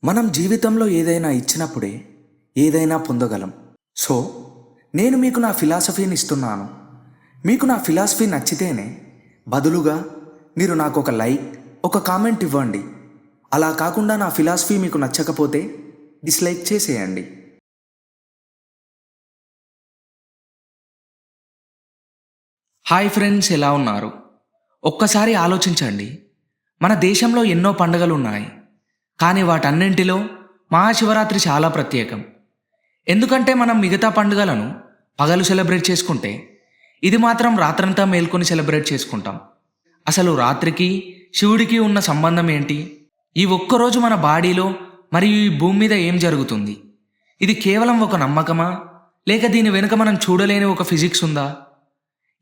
మనం జీవితంలో ఏదైనా ఇచ్చినప్పుడే ఏదైనా పొందగలం. సో నేను మీకు నా ఫిలాసఫీని ఇస్తున్నాను. మీకు నా ఫిలాసఫీ నచ్చితేనే బదులుగా మీరు నాకు ఒక లైక్, ఒక కామెంట్ ఇవ్వండి. అలా కాకుండా నా ఫిలాసఫీ మీకు నచ్చకపోతే డిస్లైక్ చేసేయండి. హాయ్ ఫ్రెండ్స్, ఎలా ఉన్నారు? ఒక్కసారి ఆలోచించండి. మన దేశంలో ఎన్నో పండుగలు ఉన్నాయి, కానీ వాటన్నింటిలో మహాశివరాత్రి చాలా ప్రత్యేకం. ఎందుకంటే మనం మిగతా పండుగలను పగలు సెలబ్రేట్ చేసుకుంటే, ఇది మాత్రం రాత్రంతా మేల్కొని సెలబ్రేట్ చేసుకుంటాం. అసలు రాత్రికి శివుడికి ఉన్న సంబంధం ఏంటి? ఈ ఒక్కరోజు మన బాడీలో మరియు ఈ భూమి మీద ఏం జరుగుతుంది? ఇది కేవలం ఒక నమ్మకమా, లేక దీని వెనుక మనం చూడలేని ఒక ఫిజిక్స్ ఉందా?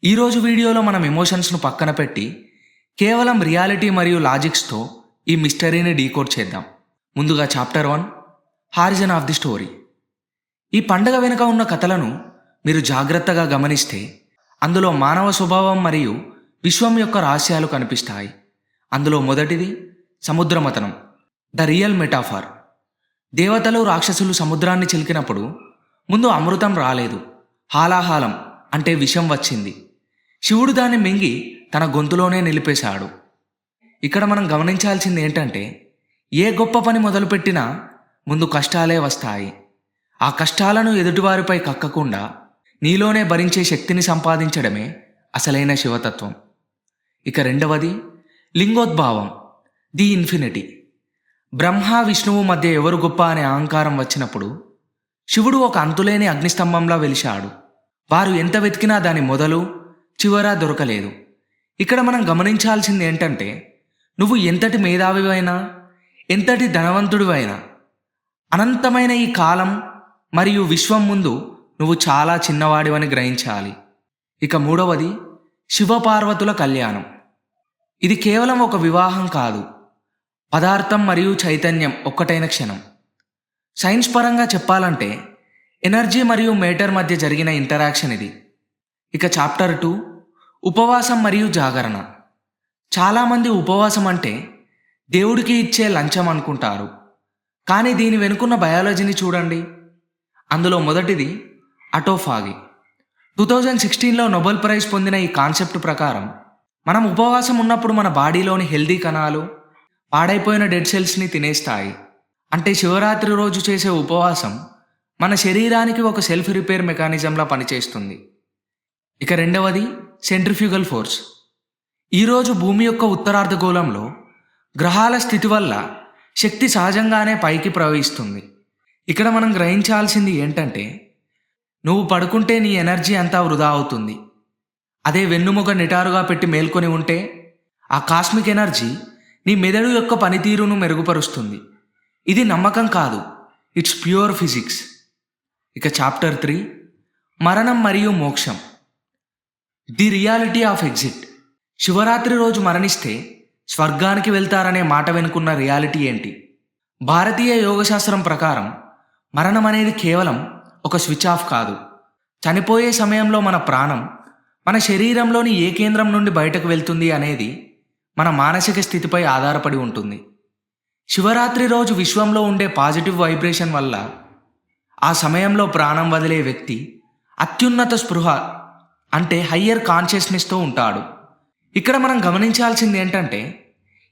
ఈరోజు వీడియోలో మనం ఎమోషన్స్ను పక్కన పెట్టి కేవలం రియాలిటీ మరియు లాజిక్స్తో ఈ మిస్టరీని డీకోడ్ చేద్దాం. ముందుగా chapter 1, horizon of the story. ఈ పండగ వెనుక ఉన్న కథలను మీరు జాగ్రత్తగా గమనిస్తే అందులో మానవ స్వభావం మరియు విశ్వం యొక్క రహస్యాలు కనిపిస్తాయి. అందులో మొదటిది సముద్రమథనం, ద రియల్ మెటాఫర్. దేవతలు రాక్షసులు సముద్రాన్ని చిలికినప్పుడు ముందు అమృతం రాలేదు, హాలాహాలం అంటే విషం వచ్చింది. శివుడు దాన్ని మింగి తన గొంతులోనే నిలిపేశాడు. ఇక్కడ మనం గమనించాల్సింది ఏంటంటే, ఏ గొప్ప పని మొదలుపెట్టినా ముందు కష్టాలే వస్తాయి. ఆ కష్టాలను ఎదుటివారిపై కక్కకుండా నీలోనే భరించే శక్తిని సంపాదించడమే అసలైన శివతత్వం. ఇక రెండవది లింగోద్భావం, ది ఇన్ఫినిటీ. బ్రహ్మ విష్ణువు మధ్య ఎవరు గొప్ప అనే అహంకారం వచ్చినప్పుడు శివుడు ఒక అంతులేని అగ్నిస్తంభంలా వెలిశాడు. వారు ఎంత వెతికినా దాని మొదలు చివర దొరకలేదు. ఇక్కడ మనం గమనించాల్సింది ఏంటంటే, నువ్వు ఎంతటి మేధావివైనా, ఎంతటి ధనవంతుడివైనా, అనంతమైన ఈ కాలం మరియు విశ్వం ముందు నువ్వు చాలా చిన్నవాడివని గ్రహించాలి. ఇక మూడవది శివపార్వతుల కళ్యాణం. ఇది కేవలం ఒక వివాహం కాదు, పదార్థం మరియు చైతన్యం ఒక్కటైన క్షణం. సైన్స్ పరంగా చెప్పాలంటే ఎనర్జీ మరియు మేటర్ మధ్య జరిగిన ఇంటరాక్షన్ ఇది. ఇక చాప్టర్ 2, ఉపవాసం మరియు జాగరణ. చాలామంది ఉపవాసం అంటే దేవుడికి ఇచ్చే లంచం అనుకుంటారు, కానీ దీని వెనుకున్న బయాలజీని చూడండి. అందులో మొదటిది అటోఫాగి. 2016లో నోబెల్ ప్రైజ్ పొందిన ఈ కాన్సెప్ట్ ప్రకారం మనం ఉపవాసం ఉన్నప్పుడు మన బాడీలోని హెల్దీ కణాలు పాడైపోయిన డెడ్ సెల్స్ని తినేస్తాయి. అంటే శివరాత్రి రోజు చేసే ఉపవాసం మన శరీరానికి ఒక సెల్ఫ్ రిపేర్ మెకానిజంలా పనిచేస్తుంది. ఇక రెండవది సెంట్రిఫ్యూగల్ ఫోర్స్. ఈరోజు భూమి యొక్క ఉత్తరార్ధగోళంలో గ్రహాల స్థితి వల్ల శక్తి సహజంగానే పైకి ప్రవహిస్తుంది. ఇక్కడ మనం గ్రహించాల్సింది ఏంటంటే, నువ్వు పడుకుంటే నీ ఎనర్జీ అంతా వృధా అవుతుంది. అదే వెన్నుముక నిటారుగా పెట్టి మేల్కొని ఉంటే ఆ కాస్మిక్ ఎనర్జీ నీ మెదడు యొక్క పనితీరును మెరుగుపరుస్తుంది. ఇది నమ్మకం కాదు, ఇట్స్ ప్యూర్ ఫిజిక్స్. ఇక చాప్టర్ 3, మరణం మరియు మోక్షం, the reality of exit. Shivaratri రోజు మరణిస్తే స్వర్గానికి వెళ్తారనే మాట వెనుకున్న రియాలిటీ ఏంటి? భారతీయ యోగశాస్త్రం ప్రకారం మరణం అనేది కేవలం ఒక స్విచ్ ఆఫ్ కాదు. చనిపోయే సమయంలో మన ప్రాణం మన శరీరంలోని ఏ కేంద్రం నుండి బయటకు వెళ్తుంది అనేది మన మానసిక స్థితిపై ఆధారపడి ఉంటుంది. శివరాత్రి రోజు విశ్వంలో ఉండే పాజిటివ్ వైబ్రేషన్ వల్ల ఆ సమయంలో ప్రాణం వదిలే వ్యక్తి అత్యున్నత స్పృహ అంటే హయ్యర్ కాన్షియస్నెస్తో ఉంటాడు. ఇక్కడ మనం గమనించాల్సింది ఏంటంటే,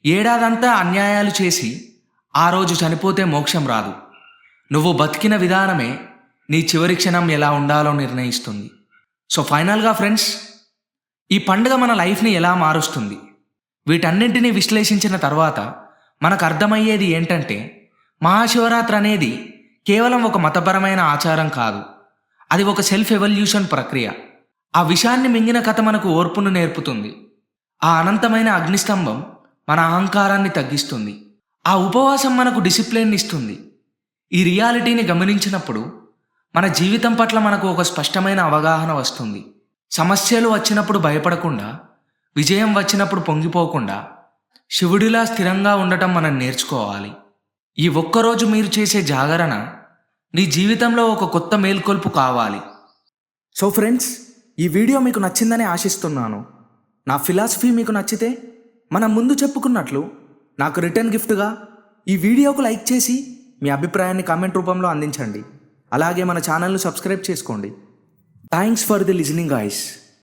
ఏడాదంతా అన్యాయాలు చేసి ఆ రోజు చనిపోతే మోక్షం రాదు. నువ్వు బతికిన విధానమే నీ చివరి క్షణం ఎలా ఉండాలో నిర్ణయిస్తుంది. సో ఫైనల్గా ఫ్రెండ్స్, ఈ పండుగ మన లైఫ్ని ఎలా మారుస్తుంది? వీటన్నింటినీ విశ్లేషించిన తర్వాత మనకు అర్థమయ్యేది ఏంటంటే, మహాశివరాత్రి అనేది కేవలం ఒక మతపరమైన ఆచారం కాదు, అది ఒక సెల్ఫ్ ఎవల్యూషన్ ప్రక్రియ. ఆ విషయాన్ని మింగిన కథ మనకు ఓర్పును నేర్పుతుంది. ఆ అనంతమైన అగ్నిస్తంభం మన అహంకారాన్ని తగ్గిస్తుంది. ఆ ఉపవాసం మనకు డిసిప్లిన్ ఇస్తుంది. ఈ రియాలిటీని గమనించినప్పుడు మన జీవితం పట్ల మనకు ఒక స్పష్టమైన అవగాహన వస్తుంది. సమస్యలు వచ్చినప్పుడు భయపడకుండా, విజయం వచ్చినప్పుడు పొంగిపోకుండా శివుడిలా స్థిరంగా ఉండటం మనం నేర్చుకోవాలి. ఈ ఒక్కరోజు మీరు చేసే జాగరణ నీ జీవితంలో ఒక కొత్త మేల్కొల్పు కావాలి. సో ఫ్రెండ్స్, ఈ వీడియో మీకు నచ్చిందని ఆశిస్తున్నాను. నా ఫిలాసఫీ మీకు నచ్చితే మనం ముందు చెప్పుకున్నట్లు నాకు రిటర్న్ గిఫ్ట్గా ఈ వీడియోకు లైక్ చేసి మీ అభిప్రాయాన్ని కామెంట్ రూపంలో అందించండి. అలాగే మన ఛానల్ను సబ్స్క్రైబ్ చేసుకోండి. Thanks for the listening guys.